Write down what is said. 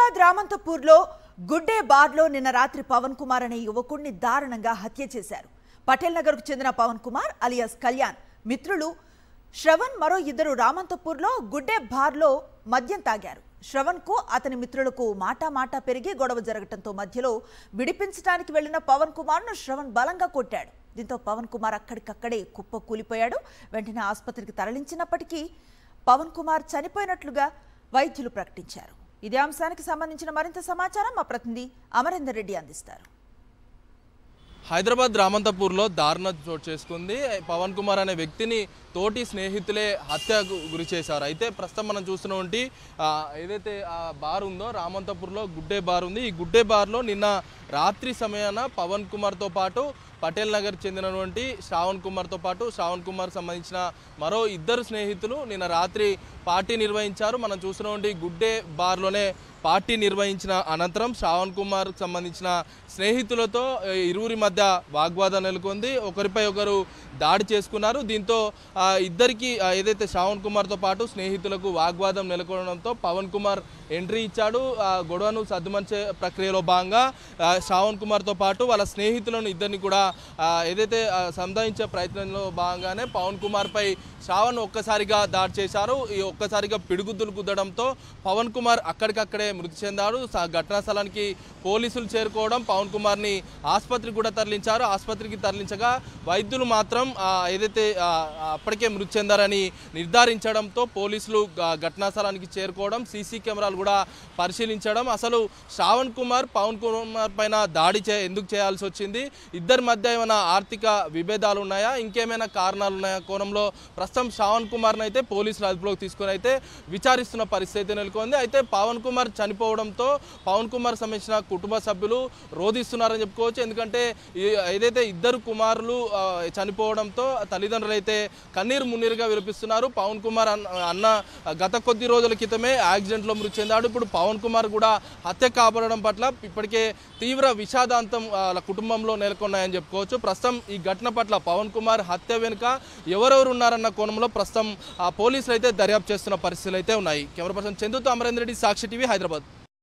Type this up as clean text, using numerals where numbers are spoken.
హైదరాబాద్ రామంతపూర్లో గుడ్డే బార్లో నిన్న రాత్రి పవన్ కుమార్ అనే యువకుడిని దారుణంగా హత్య చేశారు. పటేల్ నగర్కు చెందిన పవన్ కుమార్ అలియాస్ కళ్యాణ్ మిత్రులు శ్రవణ్ మరో ఇద్దరు రామంతపూర్లో గుడ్డే బార్లో మద్యం తాగారు. శ్రవణ్కు అతని మిత్రులకు మాటా పెరిగి గొడవ జరగడంతో మధ్యలో విడిపించడానికి వెళ్లిన పవన్ కుమార్ను శ్రవణ్ బలంగా కొట్టాడు. దీంతో పవన్ కుమార్ అక్కడికక్కడే కుప్ప కూలిపోయాడు. వెంటనే ఆసుపత్రికి తరలించినప్పటికీ పవన్ కుమార్ చనిపోయినట్లుగా వైద్యులు ప్రకటించారు. ఇదే అంశానికి సంబంధించిన మరింత సమాచారం మా ప్రతినిధి అమరేందర్ రెడ్డి అందిస్తారు. హైదరాబాద్ రామంతపూర్లో దారుణం చోటు చేసుకుంది. పవన్ కుమార్ అనే వ్యక్తిని తోటి స్నేహితులే హత్యకు గురి చేశారు. అయితే ప్రస్తుతం మనం చూస్తున్నటువంటి ఏదైతే ఆ బార్ ఉందో రామంతపూర్లో గుడ్డే బార్ ఉంది. ఈ గుడ్డే బార్లో నిన్న రాత్రి సమయాన పవన్ కుమార్తో పాటు పటేల్ నగర్ చెందినటువంటి శ్రావణ్ కుమార్తో పాటు శ్రావణ్ కుమార్ సంబంధించిన మరో ఇద్దరు స్నేహితులు నిన్న రాత్రి పార్టీ నిర్వహించారు. మనం చూసినటువంటి గుడ్డే బార్లోనే పార్టీ నిర్వహించిన అనంతరం శ్రావణ్ కుమార్కు సంబంధించిన స్నేహితులతో ఇరువురి మధ్య వాగ్వాదం నెలకొంది. ఒకరిపై ఒకరు దాడి చేసుకున్నారు. దీంతో ఇద్దరికి ఏదైతే శ్రావణ్ కుమార్తో పాటు స్నేహితులకు వాగ్వాదం నెలకొనడంతో పవన్ కుమార్ ఎంట్రీ ఇచ్చాడు. గొడవను సద్దుమనిచే ప్రక్రియలో భాగంగా శ్రావణ్ కుమార్తో పాటు వాళ్ళ స్నేహితులను ఇద్దరిని కూడా ఏదైతే సంధానించే ప్రయత్నంలో భాగంగానే పవన్ కుమార్పై శ్రావణ్ ఒక్కసారిగా దాడి చేశారు. ఈ ఒక్కసారిగా పిడుగుద్దులు కుద్దడంతో పవన్ కుమార్ అక్కడికక్కడే మృతి చెందాడు. ఘటనా స్థలానికి పోలీసులు చేరుకోవడం పవన్ కుమార్ని ఆసుపత్రికి కూడా తరలించారు. ఆసుపత్రికి తరలించగా వైద్యులు మాత్రం ఏదైతే అప్పటికే మృతి చెందారని నిర్ధారించడంతో పోలీసులు ఘటనా స్థలానికి చేరుకోవడం, సీసీ కెమెరాలు కూడా పరిశీలించడం, అసలు శ్రావణ్ కుమార్ పవన్ కుమార్ పైన దాడి ఎందుకు చేయాల్సి వచ్చింది, ఇద్దరి మధ్య ఏమైనా ఆర్థిక విభేదాలు ఉన్నాయా, ఇంకేమైనా కారణాలు ఉన్నాయా కోణంలో ప్రస్తుతం శ్రావణ్ కుమార్ని అయితే పోలీసులు అదుపులోకి తీసుకొని అయితే విచారిస్తున్న పరిస్థితి నెలకొంది. అయితే పవన్ కుమార్ చనిపోవడంతో పవన్ కుమార్ సంబంధించిన కుటుంబ సభ్యులు రోధిస్తున్నారని చెప్పుకోవచ్చు. ఎందుకంటే ఏదైతే ఇద్దరు కుమారులు చనిపోవడంతో తల్లిదండ్రులు అయితే కన్నీరు మున్నీరుగా విలపిస్తున్నారు. పవన్ కుమార్ అన్న గత కొద్ది రోజుల క్రితమే యాక్సిడెంట్లో మృతి చెందాడు. ఇప్పుడు పవన్ కుమార్ కూడా హత్య కాబడడం పట్ల ఇప్పటికే తీవ్ర విషాదాంతం వాళ్ళ కుటుంబంలో నెలకొన్నాయని చెప్పుకోవచ్చు. ప్రస్తుతం ఈ ఘటన పట్ల పవన్ కుమార్ హత్య వెనుక ఎవరెవరు ఉన్నారన్న కోణంలో ప్రస్తుతం పోలీసులు అయితే దర్యాప్తు చేస్తున్న పరిస్థితులు అయితే ఉన్నాయి. కెమెరా పర్సన్ చందుతో అమరేందర్ రెడ్డి, సాక్షి టీవీ, హైదరాబాద్.